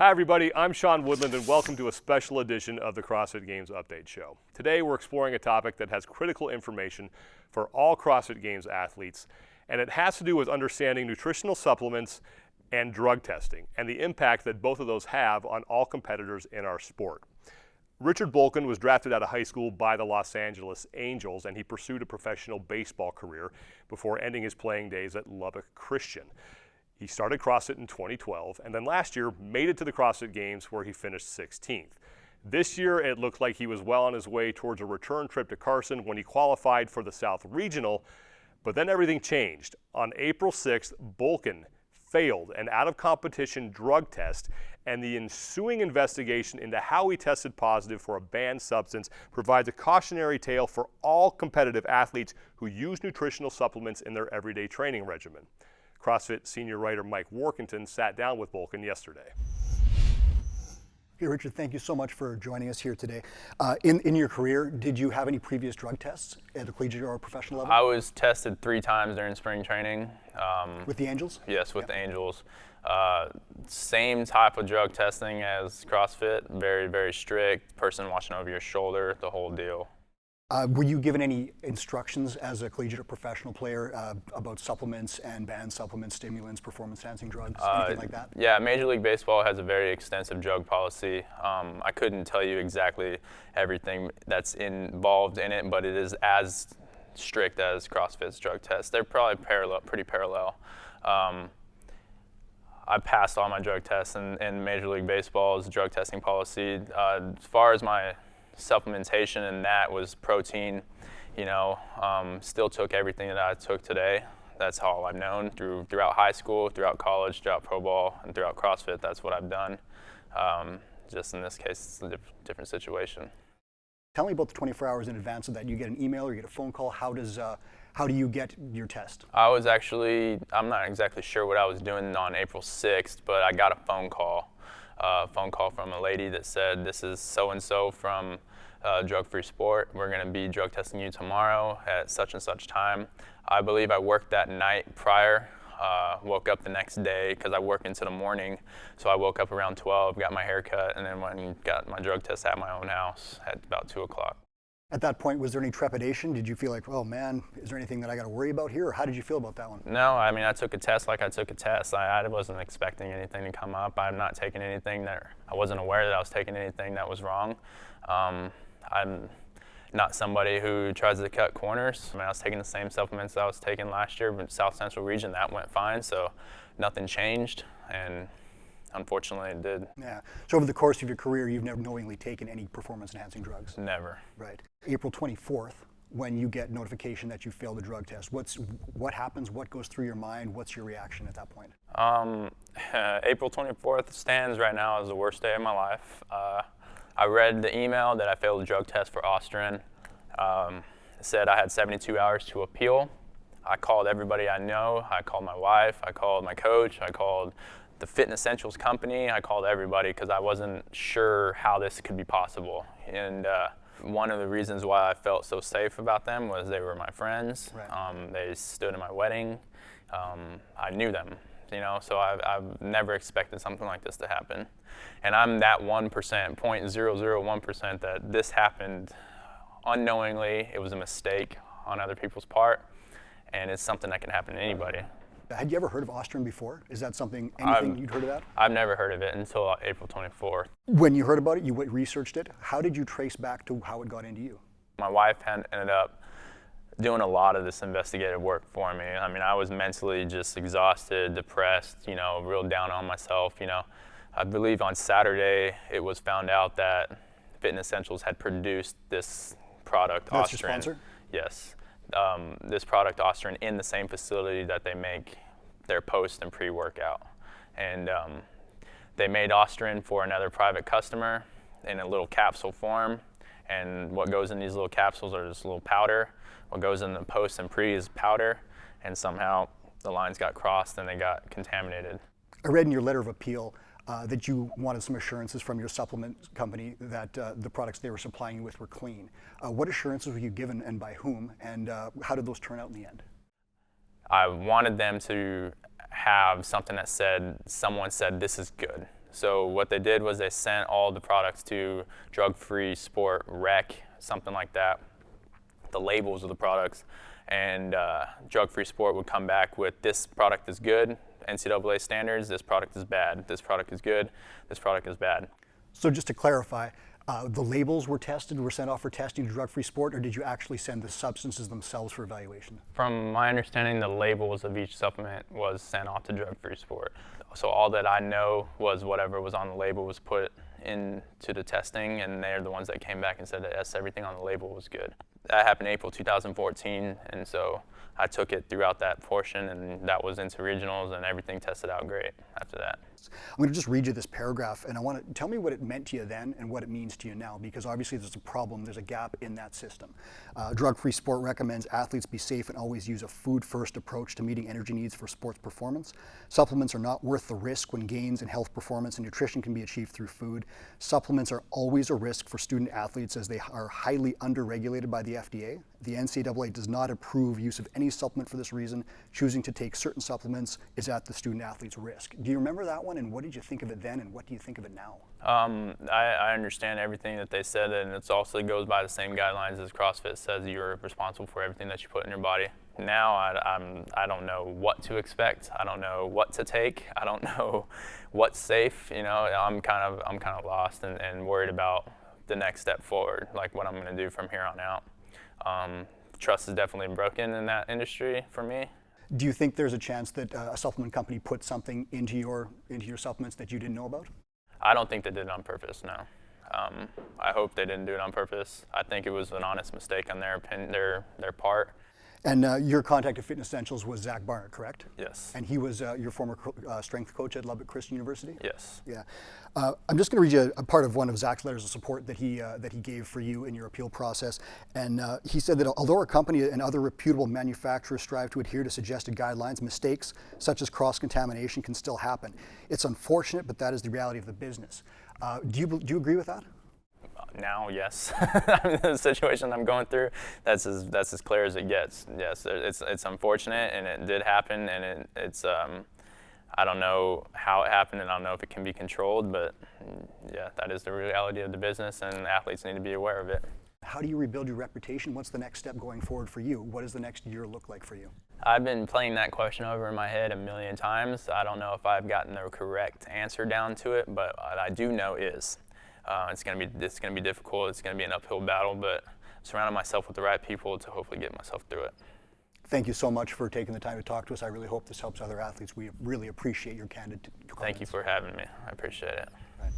Hi everybody, I'm Sean Woodland and welcome to a special edition of the CrossFit Games Update Show. Today we're exploring a topic that has critical information for all CrossFit Games athletes, and it has to do with understanding nutritional supplements and drug testing and the impact that both of those have on all competitors in our sport. Richard Bohlken was drafted out of high school by the Los Angeles Angels, and he pursued a professional baseball career before ending his playing days at Lubbock Christian. He started CrossFit in 2012 and then last year made it to the CrossFit Games where he finished 16th. This year it looked like he was well on his way towards a return trip to Carson when he qualified for the South Regional, but then everything changed. On April 6th, Bohlken failed an out-of-competition drug test, and the ensuing investigation into how he tested positive for a banned substance provides a cautionary tale for all competitive athletes who use nutritional supplements in their everyday training regimen. CrossFit senior writer Mike Warkentin sat down with Bohlken yesterday. Hey Richard, thank you so much for joining us here today. In your career, did you have any previous drug tests at a collegiate or professional level? I was tested 3 times during spring training. With the Angels? Yes, with the Angels. Same type of drug testing as CrossFit, very, very strict, person watching over your shoulder, the whole deal. Were you given any instructions as a collegiate or professional player about supplements and banned supplements, stimulants, performance-enhancing drugs, anything like that? Yeah, Major League Baseball has a very extensive drug policy. I couldn't tell you exactly everything that's involved in it, but it is as strict as CrossFit's drug test. They're probably pretty parallel. I passed all my drug tests in Major League Baseball's drug testing policy. As far as my supplementation, and that was protein, still took everything that I took today. That's all I've known throughout high school, throughout college, throughout pro ball, and throughout CrossFit. That's what I've done. Just in this case, it's a different situation. Tell me about the 24 hours in advance of that. You get an email or you get a phone call. How do you get your test? I'm not exactly sure what I was doing on April 6th, but I got a phone call from a lady that said, this is so-and-so from Drug Free Sport. We're going to be drug testing you tomorrow at such and such time. I believe I worked that night prior, woke up the next day because I work into the morning. So I woke up around 12, got my hair cut, and then went and got my drug test at my own house at about 2 o'clock. At that point, was there any trepidation? Did you feel like, oh man, is there anything that I got to worry about here? Or how did you feel about that one? No, I mean, I took a test like I took a test. I wasn't expecting anything to come up. I'm not taking anything I wasn't aware that I was taking anything that was wrong. I'm not somebody who tries to cut corners. I mean, I was taking the same supplements that I was taking last year, but South Central region, that went fine, so nothing changed, and unfortunately it did. Yeah, so over the course of your career, you've never knowingly taken any performance-enhancing drugs? Never. Right. April 24th, when you get notification that you failed the drug test, what happens, what goes through your mind, what's your reaction at that point? April 24th stands right now as the worst day of my life. I read the email that I failed the drug test for Austrian. It said I had 72 hours to appeal. I called everybody I know. I called my wife, I called my coach, I called the Fitness Essentials company, I called everybody because I wasn't sure how this could be possible. And one of the reasons why I felt so safe about them was they were my friends. Right. They stood in my wedding. I knew them, so I've never expected something like this to happen. And I'm that 1%, 0.001% that this happened unknowingly. It was a mistake on other people's part, and it's something that can happen to anybody. Had you ever heard of Austrian before? Is that anything you'd heard about? I've never heard of it until April 24th. When you heard about it, you researched it. How did you trace back to how it got into you? My wife ended up doing a lot of this investigative work for me. I mean, I was mentally just exhausted, depressed, real down on myself. I believe on Saturday it was found out that Fitness Essentials had produced this product, That's Austrian. Your sponsor? Yes. This product, Austrian, in the same facility that they make their post and pre-workout. And they made Austrian for another private customer in a little capsule form. And what goes in these little capsules are this little powder. What goes in the post and pre is powder. And somehow the lines got crossed and they got contaminated. I read in your letter of appeal that you wanted some assurances from your supplement company that the products they were supplying you with were clean. What assurances were you given and by whom, and how did those turn out in the end? I wanted them to have something that said, someone said, this is good. So what they did was they sent all the products to Drug Free Sport Rec, something like that, the labels of the products, and Drug Free Sport would come back with, this product is good, NCAA standards, this product is bad, this product is good, this product is bad. So just to clarify, the labels were sent off for testing to Drug Free Sport, or did you actually send the substances themselves for evaluation? From my understanding, the labels of each supplement was sent off to Drug Free Sport. So all that I know was whatever was on the label was put into the testing, and they're the ones that came back and said that yes, everything on the label was good. That happened April 2014, and so I took it throughout that portion, and that was into regionals, and everything tested out great after that. I'm going to just read you this paragraph, and I want to tell me what it meant to you then and what it means to you now, because obviously there's a problem, there's a gap in that system. Drug Free Sport recommends athletes be safe and always use a food-first approach to meeting energy needs for sports performance. Supplements are not worth the risk when gains in health, performance, and nutrition can be achieved through food. Supplements are always a risk for student athletes as they are highly under-regulated by the FDA. The NCAA does not approve use of any supplement for this reason. Choosing to take certain supplements is at the student athlete's risk. Do you remember that one, and what did you think of it then, and what do you think of it now? I understand everything that they said, and it also goes by the same guidelines as CrossFit says. You're responsible for everything that you put in your body. Now I don't know what to expect. I don't know what to take. I don't know what's safe. You know, I'm kind of lost and worried about the next step forward, like what I'm going to do from here on out. Trust is definitely broken in that industry for me. Do you think there's a chance that a supplement company put something into your supplements that you didn't know about? I don't think they did it on purpose, no. I hope they didn't do it on purpose. I think it was an honest mistake on their part. And your contact at Fitness Essentials was Zach Barnett, correct? Yes. And he was your former strength coach at Lubbock Christian University? Yes. Yeah. I'm just going to read you a part of one of Zach's letters of support that he gave for you in your appeal process. And he said that although our company and other reputable manufacturers strive to adhere to suggested guidelines, mistakes such as cross-contamination can still happen. It's unfortunate, but that is the reality of the business. Do you agree with that? Now, yes. The situation I'm going through, that's as clear as it gets. Yes, it's unfortunate, and it did happen, and it's I don't know how it happened, and I don't know if it can be controlled, but yeah, that is the reality of the business, and athletes need to be aware of it. How do you rebuild your reputation? What's the next step going forward for you? What does the next year look like for you? I've been playing that question over in my head a million times. I don't know if I've gotten the correct answer down to it, but what I do know is it's gonna be difficult. It's gonna be an uphill battle, but surrounding myself with the right people to hopefully get myself through it. Thank you so much for taking the time to talk to us. I really hope this helps other athletes. We really appreciate your candid comments. Thank you for having me. I appreciate it. Right.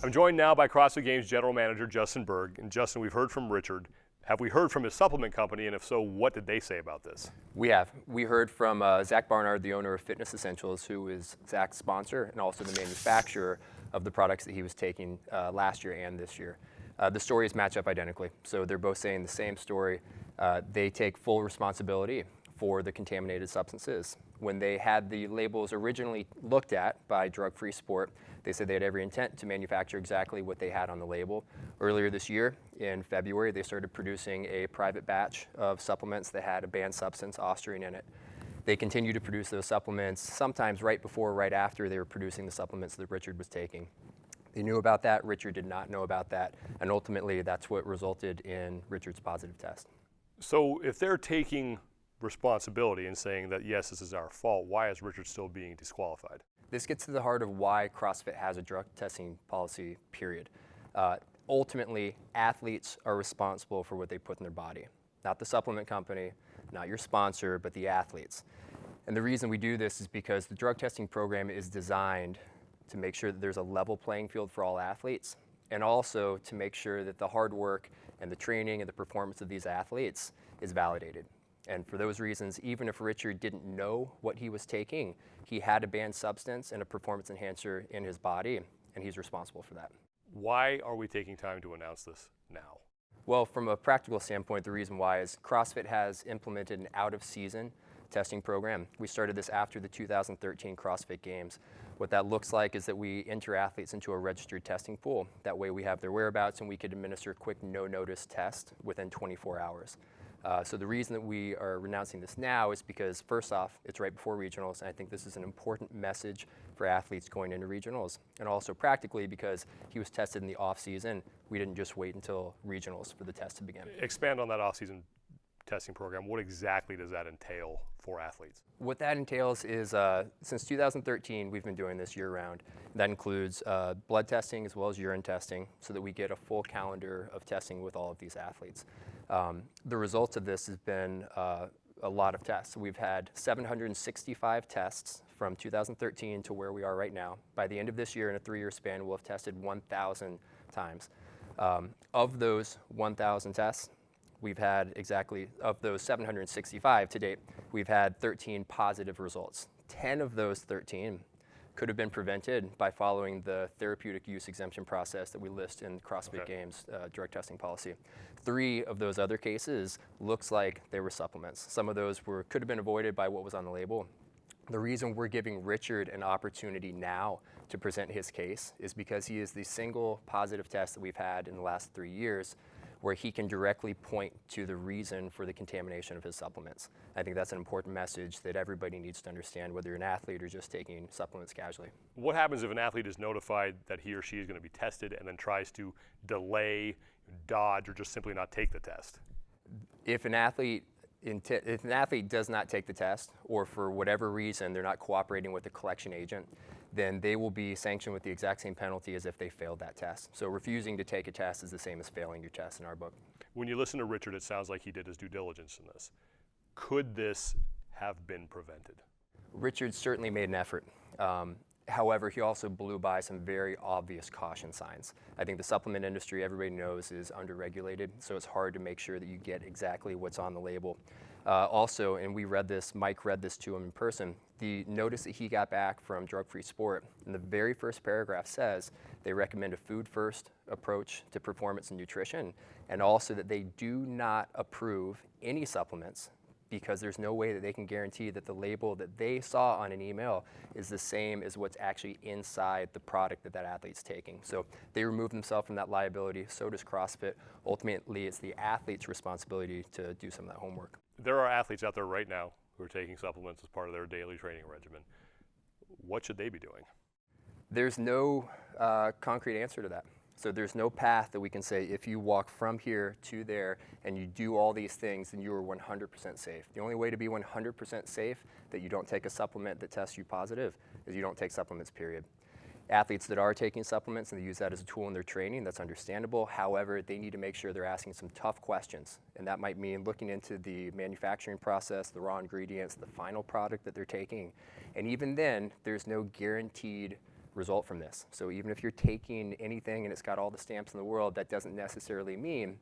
I'm joined now by CrossFit Games General Manager Justin Berg. And Justin, we've heard from Richard. Have we heard from his supplement company, and if so, what did they say about this? We have. We heard from Zach Barnard, the owner of Fitness Essentials, who is Zach's sponsor and also the manufacturer of the products that he was taking last year and this year. The stories match up identically. So they're both saying the same story. They take full responsibility for the contaminated substances. When they had the labels originally looked at by Drug Free Sport, they said they had every intent to manufacture exactly what they had on the label. Earlier this year, in February, they started producing a private batch of supplements that had a banned substance, Austrian, in it. They continue to produce those supplements, sometimes right before, right after they were producing the supplements that Richard was taking. They knew about that, Richard did not know about that, and ultimately that's what resulted in Richard's positive test. So if they're taking responsibility and saying that, yes, this is our fault, why is Richard still being disqualified? This gets to the heart of why CrossFit has a drug testing policy, period. Ultimately, athletes are responsible for what they put in their body. Not the supplement company, not your sponsor, but the athletes. And the reason we do this is because the drug testing program is designed to make sure that there's a level playing field for all athletes, and also to make sure that the hard work and the training and the performance of these athletes is validated. And for those reasons, even if Richard didn't know what he was taking, he had a banned substance and a performance enhancer in his body, and he's responsible for that. Why are we taking time to announce this now? Well, from a practical standpoint, the reason why is CrossFit has implemented an out-of-season testing program. We started this after the 2013 CrossFit Games. What that looks like is that we enter athletes into a registered testing pool. That way we have their whereabouts and we could administer quick no-notice tests within 24 hours. So the reason that we are announcing this now is because, first off, it's right before regionals, and I think this is an important message for athletes going into regionals. And also practically because he was tested in the off season, we didn't just wait until regionals for the test to begin. Expand on that off-season testing program. What exactly does that entail for athletes? What that entails is, since 2013, we've been doing this year-round. That includes blood testing as well as urine testing, so that we get a full calendar of testing with all of these athletes. The results of this has been a lot of tests. We've had 765 tests from 2013 to where we are right now. By the end of this year, in a 3-year span, we'll have tested 1,000 times. Of those 1,000 tests, we've had of those 765 to date, we've had 13 positive results. 10 of those 13 could have been prevented by following the therapeutic use exemption process that we list in CrossFit Games drug testing policy. 3 of those other cases looks like they were supplements. Some of those could have been avoided by what was on the label. The reason we're giving Richard an opportunity now to present his case is because he is the single positive test that we've had in the last 3 years where he can directly point to the reason for the contamination of his supplements. I think that's an important message that everybody needs to understand, whether you're an athlete or just taking supplements casually. What happens if an athlete is notified that he or she is going to be tested and then tries to delay, dodge, or just simply not take the test? If an athlete does not take the test, or for whatever reason they're not cooperating with the collection agent, then they will be sanctioned with the exact same penalty as if they failed that test. So refusing to take a test is the same as failing your test in our book. When you listen to Richard, it sounds like he did his due diligence in this. Could this have been prevented? Richard certainly made an effort. However, he also blew by some very obvious caution signs. I think the supplement industry, everybody knows, is underregulated, so it's hard to make sure that you get exactly what's on the label. Also, and Mike read this to him in person, the notice that he got back from Drug Free Sport, in the very first paragraph says they recommend a food-first approach to performance and nutrition, and also that they do not approve any supplements because there's no way that they can guarantee that the label that they saw on an email is the same as what's actually inside the product that athlete's taking. So they remove themselves from that liability, so does CrossFit. Ultimately, it's the athlete's responsibility to do some of that homework. There are athletes out there right now who are taking supplements as part of their daily training regimen. What should they be doing? There's no concrete answer to that. So there's no path that we can say, if you walk from here to there and you do all these things, then you are 100% safe. The only way to be 100% safe that you don't take a supplement that tests you positive is you don't take supplements, period. Athletes that are taking supplements and they use that as a tool in their training, that's understandable. However, they need to make sure they're asking some tough questions. And that might mean looking into the manufacturing process, the raw ingredients, the final product that they're taking. And even then, there's no guaranteed result from this. So even if you're taking anything and it's got all the stamps in the world, that doesn't necessarily mean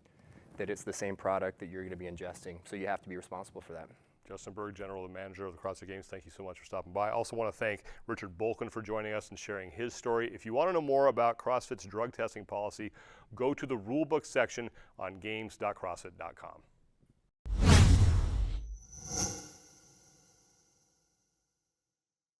that it's the same product that you're going to be ingesting. So you have to be responsible for that. Justin Berg, General Manager of the CrossFit Games, thank you so much for stopping by. I also want to thank Richard Bohlken for joining us and sharing his story. If you want to know more about CrossFit's drug testing policy, go to the rulebook section on games.crossfit.com.